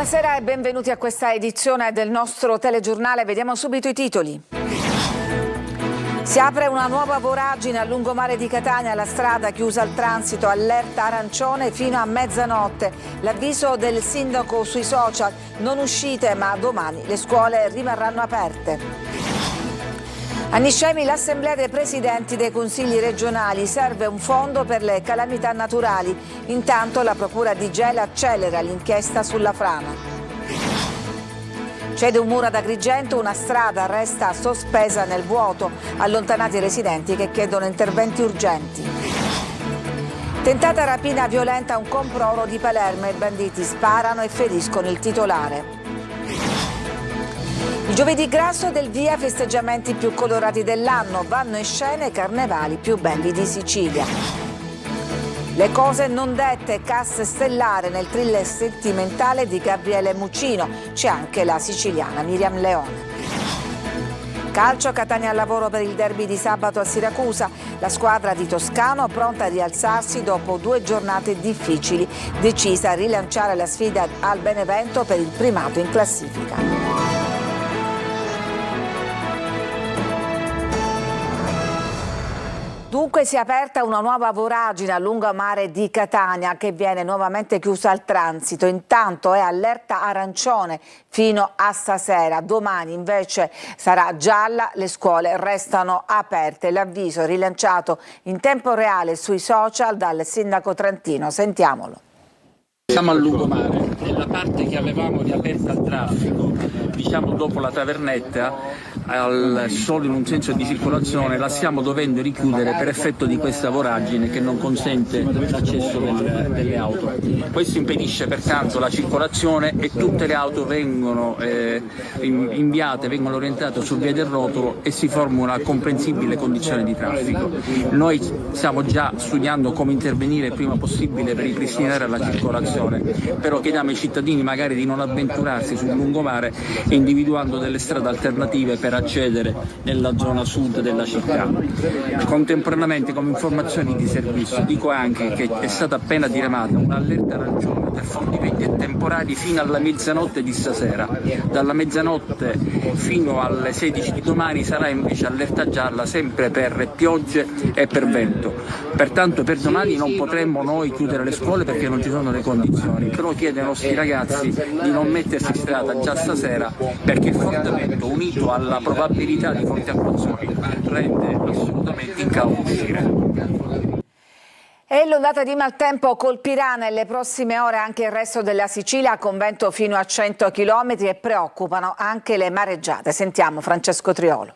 Buonasera e benvenuti a questa edizione del nostro telegiornale. Vediamo subito i titoli. Si apre una nuova voragine a lungomare di Catania, la strada chiusa al transito, allerta arancione fino a mezzanotte. L'avviso del sindaco sui social: non uscite, ma domani le scuole rimarranno aperte. A Niscemi l'assemblea dei presidenti dei consigli regionali, serve un fondo per le calamità naturali. Intanto la procura di Gela accelera l'inchiesta sulla frana. Cede un muro ad Agrigento, una strada resta sospesa nel vuoto, allontanati i residenti che chiedono interventi urgenti. Tentata rapina violenta a un compro-oro di Palermo, i banditi sparano e feriscono il titolare. Il giovedì grasso del via, festeggiamenti più colorati dell'anno, vanno in scena i carnevali più belli di Sicilia. Le cose non dette, cast stellare nel thriller sentimentale di Gabriele Muccino, c'è anche la siciliana Miriam Leone. Calcio, Catania al lavoro per il derby di sabato a Siracusa, la squadra di Toscano pronta a rialzarsi dopo 2 giornate difficili, decisa a rilanciare la sfida al Benevento per il primato in classifica. Dunque si è aperta una nuova voragine a lungomare di Catania che viene nuovamente chiusa al transito. Intanto è allerta arancione fino a stasera. Domani invece sarà gialla, le scuole restano aperte. L'avviso è rilanciato in tempo reale sui social dal sindaco trentino. Sentiamolo. Siamo a lungomare e la parte che avevamo riaperta al traffico, diciamo dopo la Tavernetta, solo in un senso di circolazione, la stiamo dovendo richiudere per effetto di questa voragine che non consente l'accesso delle auto. Questo impedisce pertanto la circolazione e tutte le auto vengono vengono orientate sul via del rotolo e si forma una comprensibile condizione di traffico. Noi stiamo già studiando come intervenire il prima possibile per ripristinare la circolazione, però chiediamo ai cittadini magari di non avventurarsi sul lungomare individuando delle strade alternative per accedere nella zona sud della città. Contemporaneamente, come informazioni di servizio, dico anche che è stata appena diramata un'allerta arancione per forti venti e temporali fino alla mezzanotte di stasera. Dalla mezzanotte fino alle 16 di domani sarà invece allerta gialla sempre per piogge e per vento. Pertanto per domani non potremmo noi chiudere le scuole perché non ci sono le condizioni, però chiedo ai nostri ragazzi di non mettersi in strada già stasera perché il forte vento unito alla probabilità di forti acquazzoni rende assolutamente incauto uscire. E l'ondata di maltempo colpirà nelle prossime ore anche il resto della Sicilia con vento fino a 100 km e preoccupano anche le mareggiate. Sentiamo Francesco Triolo.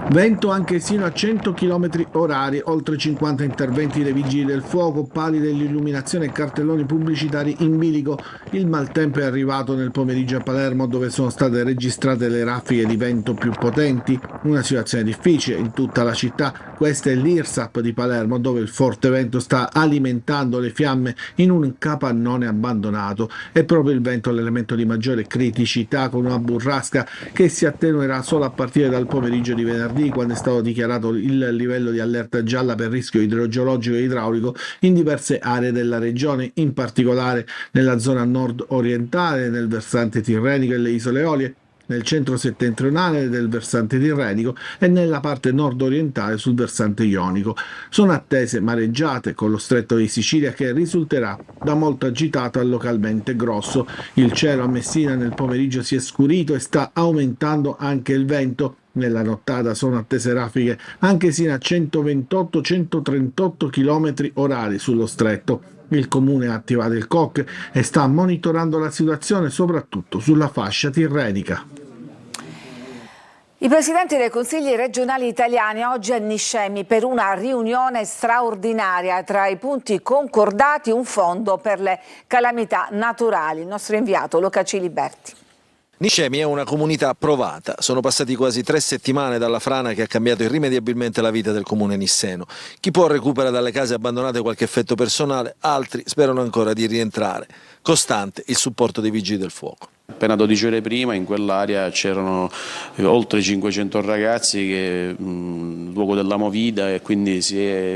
Vento anche sino a 100 km orari, oltre 50 interventi dei vigili del fuoco, pali dell'illuminazione e cartelloni pubblicitari in bilico. Il maltempo è arrivato nel pomeriggio a Palermo dove sono state registrate le raffiche di vento più potenti. Una situazione difficile in tutta la città. Questa è l'IRSAP di Palermo dove il forte vento sta alimentando le fiamme in un capannone abbandonato. È proprio il vento l'elemento di maggiore criticità con una burrasca che si attenuerà solo a partire dal pomeriggio di venerdì, quando è stato dichiarato il livello di allerta gialla per rischio idrogeologico e idraulico in diverse aree della regione, in particolare nella zona nord-orientale, nel versante tirrenico e le isole Eolie, nel centro settentrionale del versante tirrenico e nella parte nord-orientale sul versante ionico. Sono attese mareggiate con lo stretto di Sicilia che risulterà da molto agitato a localmente grosso. Il cielo a Messina nel pomeriggio si è scurito e sta aumentando anche il vento. Nella nottata sono attese raffiche anche sino a 128-138 km orari sullo stretto. Il comune ha attivato il COC e sta monitorando la situazione soprattutto sulla fascia tirrenica. I presidenti dei consigli regionali italiani oggi a Niscemi per una riunione straordinaria. Tra i punti concordati un fondo per le calamità naturali. Il nostro inviato Luca Ciliberti. Niscemi è una comunità provata, sono passati quasi 3 settimane dalla frana che ha cambiato irrimediabilmente la vita del comune nisseno. Chi può recupera dalle case abbandonate qualche effetto personale, altri sperano ancora di rientrare. Costante il supporto dei vigili del fuoco. Appena 12 ore prima in quell'area c'erano oltre 500 ragazzi che luogo della movida, e quindi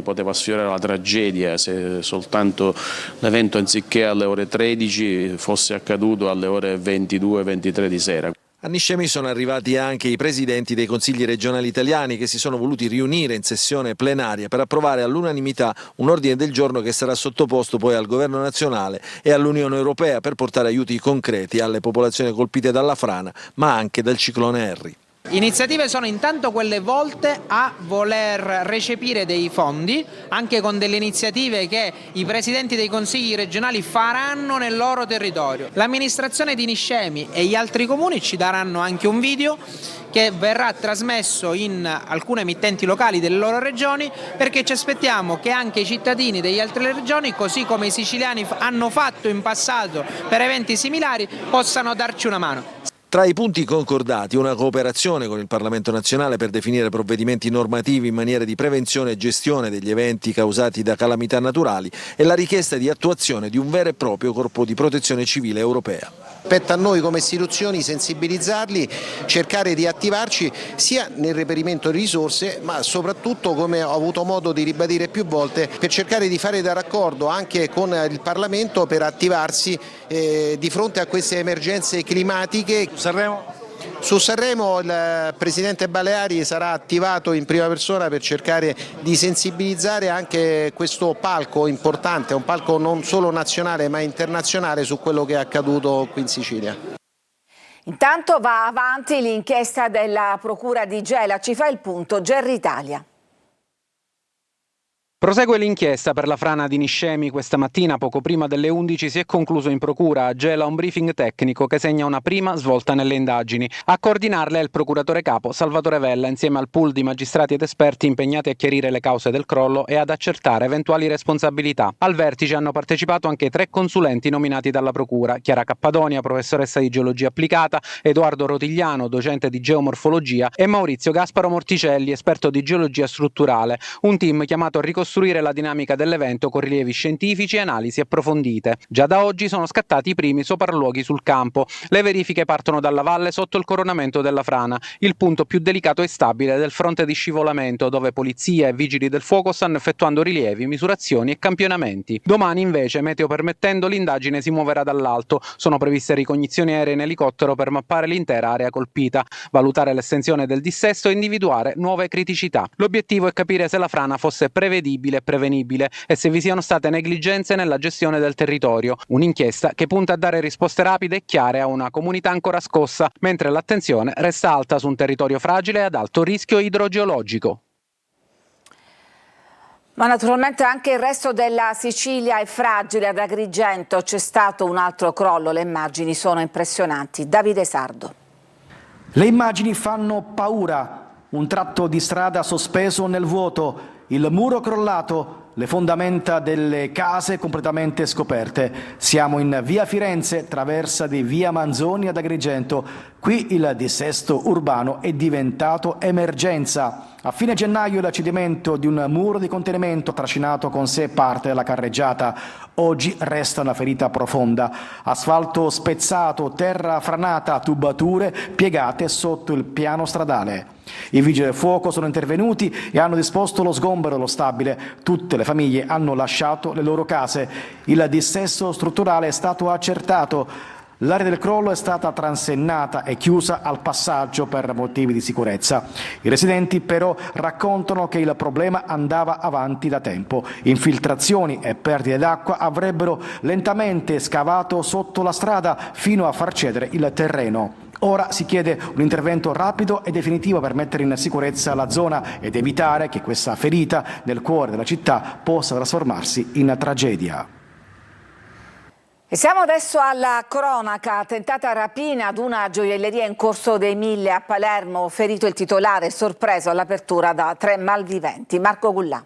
poteva sfiorare la tragedia se soltanto l'evento, anziché alle ore 13, fosse accaduto alle ore 22-23 di sera. A Niscemi sono arrivati anche i presidenti dei consigli regionali italiani, che si sono voluti riunire in sessione plenaria per approvare all'unanimità un ordine del giorno che sarà sottoposto poi al governo nazionale e all'Unione Europea per portare aiuti concreti alle popolazioni colpite dalla frana, ma anche dal ciclone Harry. Iniziative sono intanto quelle volte a voler recepire dei fondi, anche con delle iniziative che i presidenti dei consigli regionali faranno nel loro territorio. L'amministrazione di Niscemi e gli altri comuni ci daranno anche un video che verrà trasmesso in alcune emittenti locali delle loro regioni, perché ci aspettiamo che anche i cittadini delle altre regioni, così come i siciliani hanno fatto in passato per eventi similari, possano darci una mano. Tra i punti concordati una cooperazione con il Parlamento nazionale per definire provvedimenti normativi in materia di prevenzione e gestione degli eventi causati da calamità naturali e la richiesta di attuazione di un vero e proprio corpo di protezione civile europea. Spetta a noi come istituzioni sensibilizzarli, cercare di attivarci sia nel reperimento di risorse, ma soprattutto, come ho avuto modo di ribadire più volte, per cercare di fare da raccordo anche con il Parlamento per attivarsi di fronte a queste emergenze climatiche. Su Sanremo il Presidente Baleari sarà attivato in prima persona per cercare di sensibilizzare anche questo palco importante, un palco non solo nazionale ma internazionale, su quello che è accaduto qui in Sicilia. Intanto va avanti l'inchiesta della Procura di Gela, ci fa il punto Gerry Italia. Prosegue l'inchiesta per la frana di Niscemi. Questa mattina, poco prima delle 11, si è concluso in procura a Gela un briefing tecnico che segna una prima svolta nelle indagini. A coordinarle è il procuratore capo Salvatore Vella, insieme al pool di magistrati ed esperti impegnati a chiarire le cause del crollo e ad accertare eventuali responsabilità. Al vertice hanno partecipato anche 3 consulenti nominati dalla procura: Chiara Cappadonia, professoressa di geologia applicata, Edoardo Rotigliano, docente di geomorfologia, e Maurizio Gasparo Morticelli, esperto di geologia strutturale. Un team chiamato a ricostruire la dinamica dell'evento con rilievi scientifici e analisi approfondite. Già da oggi sono scattati i primi sopralluoghi sul campo. Le verifiche partono dalla valle sotto il coronamento della frana, il punto più delicato e stabile del fronte di scivolamento, dove polizia e vigili del fuoco stanno effettuando rilievi, misurazioni e campionamenti. Domani invece, meteo permettendo, l'indagine si muoverà dall'alto. Sono previste ricognizioni aeree in elicottero per mappare l'intera area colpita, valutare l'estensione del dissesto e individuare nuove criticità. L'obiettivo è capire se la frana fosse prevedibile e prevenibile e se vi siano state negligenze nella gestione del territorio. Un'inchiesta che punta a dare risposte rapide e chiare a una comunità ancora scossa, mentre l'attenzione resta alta su un territorio fragile e ad alto rischio idrogeologico. Ma naturalmente anche il resto della Sicilia è fragile. Ad Agrigento c'è stato un altro crollo, le immagini sono impressionanti. Davide Sardo. Le immagini fanno paura, un tratto di strada sospeso nel vuoto, il muro crollato, le fondamenta delle case completamente scoperte. Siamo in via Firenze, traversa di via Manzoni ad Agrigento. Qui il dissesto urbano è diventato emergenza. A fine gennaio il cedimento di un muro di contenimento ha trascinato con sé parte della carreggiata. Oggi resta una ferita profonda. Asfalto spezzato, terra franata, tubature piegate sotto il piano stradale. I vigili del fuoco sono intervenuti e hanno disposto lo sgombero dello stabile. Tutte le famiglie hanno lasciato le loro case. Il dissesto strutturale è stato accertato. L'area del crollo è stata transennata e chiusa al passaggio per motivi di sicurezza. I residenti però raccontano che il problema andava avanti da tempo. Infiltrazioni e perdite d'acqua avrebbero lentamente scavato sotto la strada fino a far cedere il terreno. Ora si chiede un intervento rapido e definitivo per mettere in sicurezza la zona ed evitare che questa ferita nel cuore della città possa trasformarsi in tragedia. E siamo adesso alla cronaca. Tentata rapina ad una gioielleria in Corso dei Mille a Palermo, ferito il titolare, sorpreso all'apertura da 3 malviventi. Marco Gullà.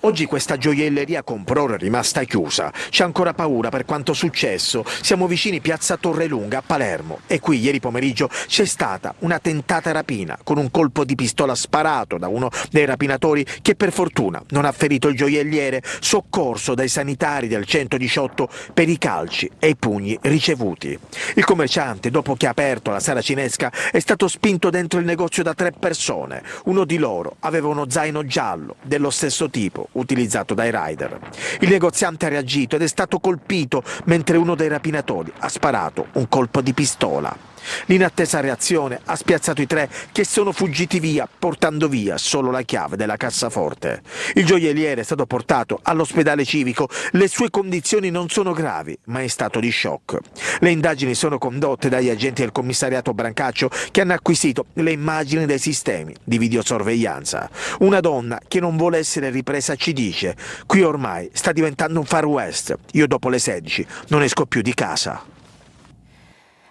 Oggi questa gioielleria con Prora è rimasta chiusa. C'è ancora paura per quanto successo. Siamo vicini piazza Torrelunga a Palermo e qui ieri pomeriggio c'è stata una tentata rapina con un colpo di pistola sparato da uno dei rapinatori che per fortuna non ha ferito il gioielliere, soccorso dai sanitari del 118 per i calci e i pugni ricevuti. Il commerciante, dopo che ha aperto la sala cinesca, è stato spinto dentro il negozio da 3 persone. Uno di loro aveva uno zaino giallo dello stesso tipo utilizzato dai rider. Il negoziante ha reagito ed è stato colpito mentre uno dei rapinatori ha sparato un colpo di pistola. L'inattesa reazione ha spiazzato i 3 che sono fuggiti via, portando via solo la chiave della cassaforte. Il gioielliere è stato portato all'ospedale civico. Le sue condizioni non sono gravi, ma è in stato di shock. Le indagini sono condotte dagli agenti del commissariato Brancaccio che hanno acquisito le immagini dai sistemi di videosorveglianza. Una donna che non vuole essere ripresa ci dice: qui ormai sta diventando un Far West. Io dopo le 16 non esco più di casa.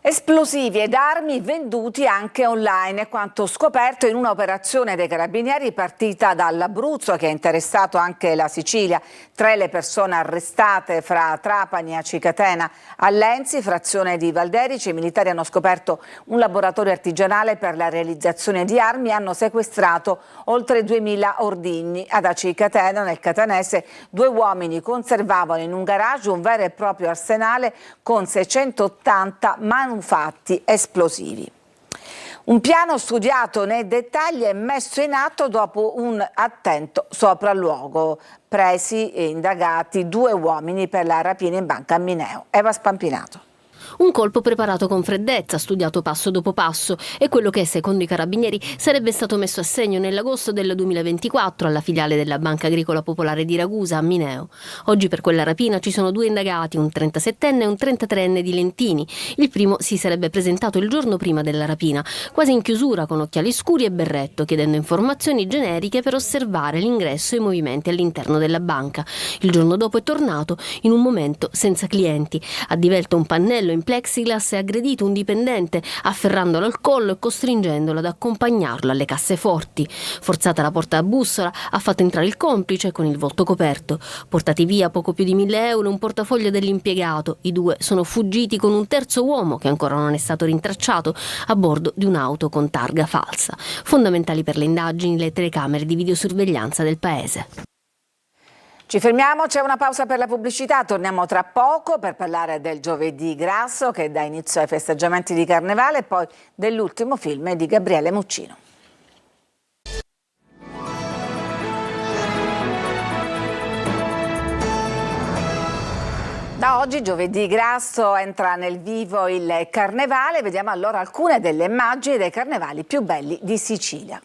Esplosivi ed armi venduti anche online, quanto scoperto in un'operazione dei carabinieri partita dall'Abruzzo che ha interessato anche la Sicilia. 3 le persone arrestate fra Trapani, Aci Catena, a Lenzi, frazione di Valderici. I militari hanno scoperto un laboratorio artigianale per la realizzazione di armi e hanno sequestrato oltre 2000 ordigni. Ad Aci Catena, nel catanese, 2 uomini conservavano in un garage un vero e proprio arsenale con 680 manufatti esplosivi. Un piano studiato nei dettagli e messo in atto dopo un attento sopralluogo. Presi e indagati 2 uomini per la rapina in banca a Mineo. Eva Spampinato. Un colpo preparato con freddezza, studiato passo dopo passo, è quello che, secondo i carabinieri, sarebbe stato messo a segno nell'agosto del 2024 alla filiale della Banca Agricola Popolare di Ragusa a Mineo. Oggi per quella rapina ci sono 2 indagati, un 37enne e un 33enne di Lentini. Il primo si sarebbe presentato il giorno prima della rapina, quasi in chiusura con occhiali scuri e berretto, chiedendo informazioni generiche per osservare l'ingresso e i movimenti all'interno della banca. Il giorno dopo è tornato in un momento senza clienti. Ha divelto un pannello in plexiglass e aggredito un dipendente, afferrandolo al collo e costringendolo ad accompagnarlo alle casseforti. Forzata la porta a bussola, ha fatto entrare il complice con il volto coperto. Portati via poco più di 1.000 euro e un portafoglio dell'impiegato. I 2 sono fuggiti con un terzo uomo, che ancora non è stato rintracciato, a bordo di un'auto con targa falsa. Fondamentali per le indagini le telecamere di videosorveglianza del paese. Ci fermiamo, c'è una pausa per la pubblicità, torniamo tra poco per parlare del Giovedì Grasso che dà inizio ai festeggiamenti di Carnevale e poi dell'ultimo film di Gabriele Muccino. Da oggi, Giovedì Grasso, entra nel vivo il Carnevale. Vediamo allora alcune delle immagini dei carnevali più belli di Sicilia.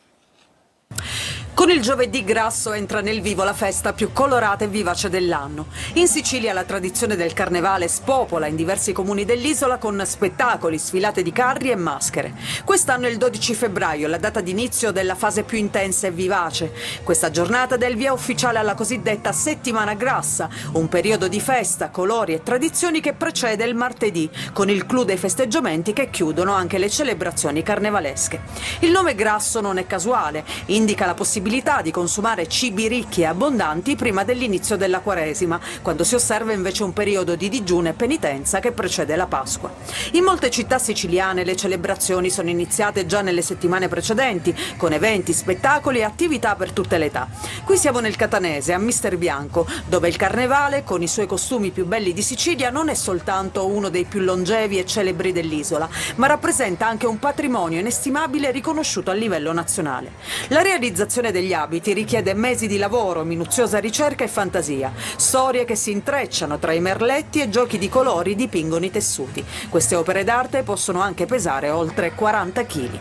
Con il Giovedì Grasso entra nel vivo la festa più colorata e vivace dell'anno. In Sicilia la tradizione del carnevale spopola in diversi comuni dell'isola con spettacoli, sfilate di carri e maschere. Quest'anno è il 12 febbraio, la data d'inizio della fase più intensa e vivace. Questa giornata dà il via ufficiale alla cosiddetta Settimana Grassa, un periodo di festa, colori e tradizioni che precede il martedì, con il clou dei festeggiamenti che chiudono anche le celebrazioni carnevalesche. Il nome Grasso non è casuale, indica la possibilità di consumare cibi ricchi e abbondanti prima dell'inizio della Quaresima, quando si osserva invece un periodo di digiuno e penitenza che precede la Pasqua. In molte città siciliane le celebrazioni sono iniziate già nelle settimane precedenti, con eventi, spettacoli e attività per tutte le età. Qui siamo nel catanese, a Mister Bianco, dove il carnevale, con i suoi costumi più belli di Sicilia, non è soltanto uno dei più longevi e celebri dell'isola, ma rappresenta anche un patrimonio inestimabile riconosciuto a livello nazionale. La realizzazione degli abiti richiede mesi di lavoro, minuziosa ricerca e fantasia. Storie che si intrecciano tra i merletti e giochi di colori dipingono i tessuti. Queste opere d'arte possono anche pesare oltre 40 kg.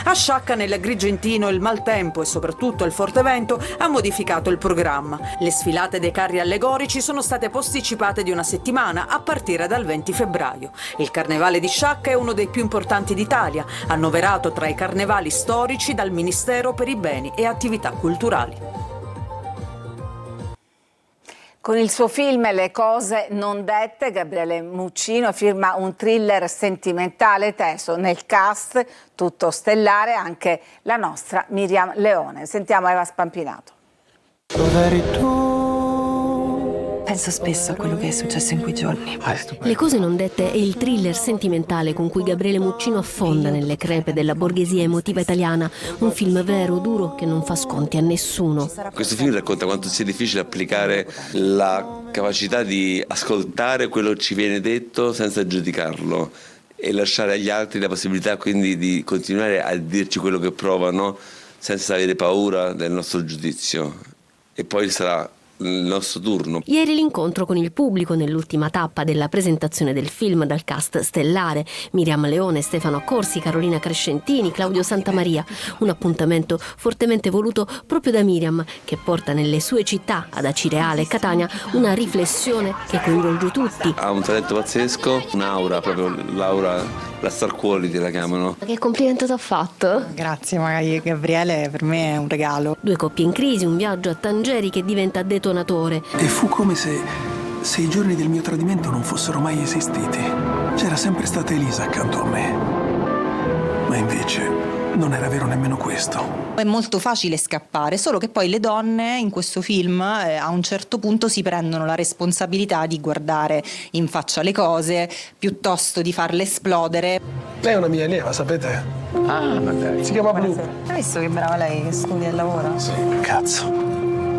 A Sciacca, nel Agrigentino, il maltempo e soprattutto il forte vento ha modificato il programma. Le sfilate dei carri allegorici sono state posticipate di una settimana a partire dal 20 febbraio. Il Carnevale di Sciacca è uno dei più importanti d'Italia, annoverato tra i carnevali storici dal Ministero per i Beni e Attività Culturali. Con il suo film Le cose non dette, Gabriele Muccino firma un thriller sentimentale teso. Nel cast, tutto stellare, anche la nostra Miriam Leone. Sentiamo Eva Spampinato. Dov'eri tu? Penso spesso a quello che è successo in quei giorni. Le cose non dette è il thriller sentimentale con cui Gabriele Muccino affonda nelle crepe della borghesia emotiva italiana. Un film vero, duro, che non fa sconti a nessuno. Questo film racconta quanto sia difficile applicare la capacità di ascoltare quello che ci viene detto senza giudicarlo e lasciare agli altri la possibilità quindi di continuare a dirci quello che provano senza avere paura del nostro giudizio. E poi sarà il nostro turno. Ieri l'incontro con il pubblico nell'ultima tappa della presentazione del film dal cast stellare: Miriam Leone, Stefano Accorsi, Carolina Crescentini, Claudio Santamaria. Un appuntamento fortemente voluto proprio da Miriam, che porta nelle sue città, ad Acireale e Catania, una riflessione che coinvolge tutti. Ha un talento pazzesco, un'aura, proprio l'aura, la star quality la chiamano. Che complimento ti ho fatto? Grazie, magari Gabriele, per me è un regalo. Due coppie in crisi, un viaggio a Tangeri che diventa detonatore. E fu come se i giorni del mio tradimento non fossero mai esistiti. C'era sempre stata Elisa accanto a me. Ma invece non era vero nemmeno questo. È molto facile scappare, solo che poi le donne in questo film a un certo punto si prendono la responsabilità di guardare in faccia le cose piuttosto di farle esplodere. Lei è una mia allieva, sapete? Ah, ma dai. Si chiama Blu. Hai visto che brava lei che studia e lavora? Sì, cazzo.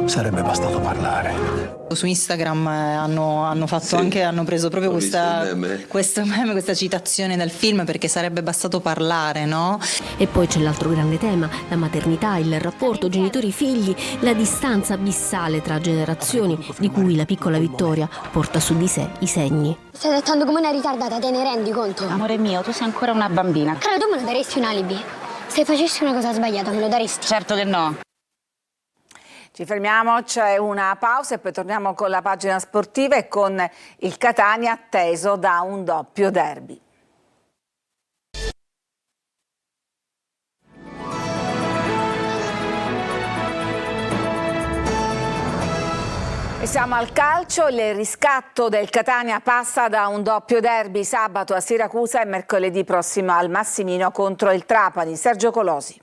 Sarebbe bastato parlare. Su Instagram hanno fatto hanno preso proprio questo meme, questa citazione dal film, perché sarebbe bastato parlare, no? E poi c'è l'altro grande tema, la maternità, il rapporto genitori-figli, la distanza abissale tra generazioni, di cui la piccola Vittoria porta su di sé i segni. Stai trattando come una ritardata, te ne rendi conto? Amore mio, tu sei ancora una bambina. Cara, tu me lo daresti un alibi? Se facessi una cosa sbagliata, me lo daresti? Certo che no. Ci fermiamo, c'è una pausa e poi torniamo con la pagina sportiva e con il Catania atteso da un doppio derby. E siamo al calcio, il riscatto del Catania passa da un doppio derby sabato a Siracusa e mercoledì prossimo al Massimino contro il Trapani. Sergio Colosi.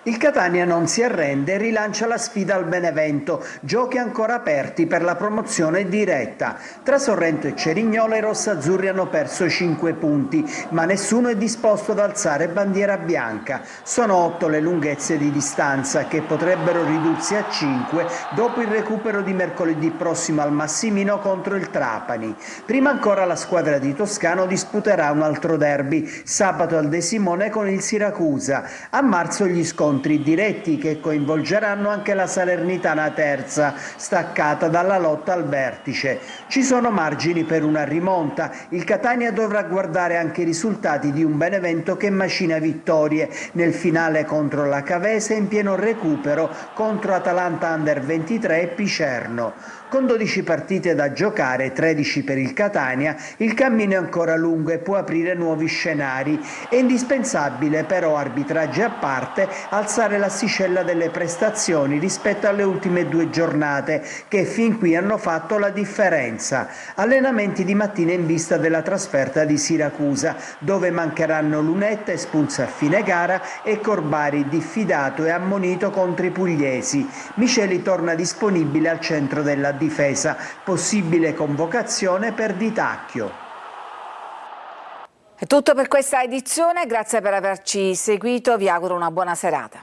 Il Catania non si arrende e rilancia la sfida al Benevento, giochi ancora aperti per la promozione diretta. Tra Sorrento e Cerignola i rossazzurri hanno perso 5 punti, ma nessuno è disposto ad alzare bandiera bianca. Sono 8 le lunghezze di distanza che potrebbero ridursi a 5 dopo il recupero di mercoledì prossimo al Massimino contro il Trapani. Prima ancora la squadra di Toscano disputerà un altro derby, sabato al De Simone con il Siracusa. A marzo gli scontri diretti che coinvolgeranno anche la Salernitana terza, staccata dalla lotta al vertice. Ci sono margini per una rimonta. Il Catania dovrà guardare anche i risultati di un Benevento che macina vittorie nel finale contro la Cavese e in pieno recupero contro Atalanta Under 23 e Picerno. Con 12 partite da giocare, 13 per il Catania, il cammino è ancora lungo e può aprire nuovi scenari. È indispensabile però, arbitraggi a parte, alzare l'asticella delle prestazioni rispetto alle ultime 2 giornate che fin qui hanno fatto la differenza. Allenamenti di mattina in vista della trasferta di Siracusa, dove mancheranno Lunetta espulsa a fine gara e Corbari diffidato e ammonito contro i pugliesi. Miceli torna disponibile al centro della difesa, possibile convocazione per Di Tacchio. È tutto per questa edizione, grazie per averci seguito, vi auguro una buona serata.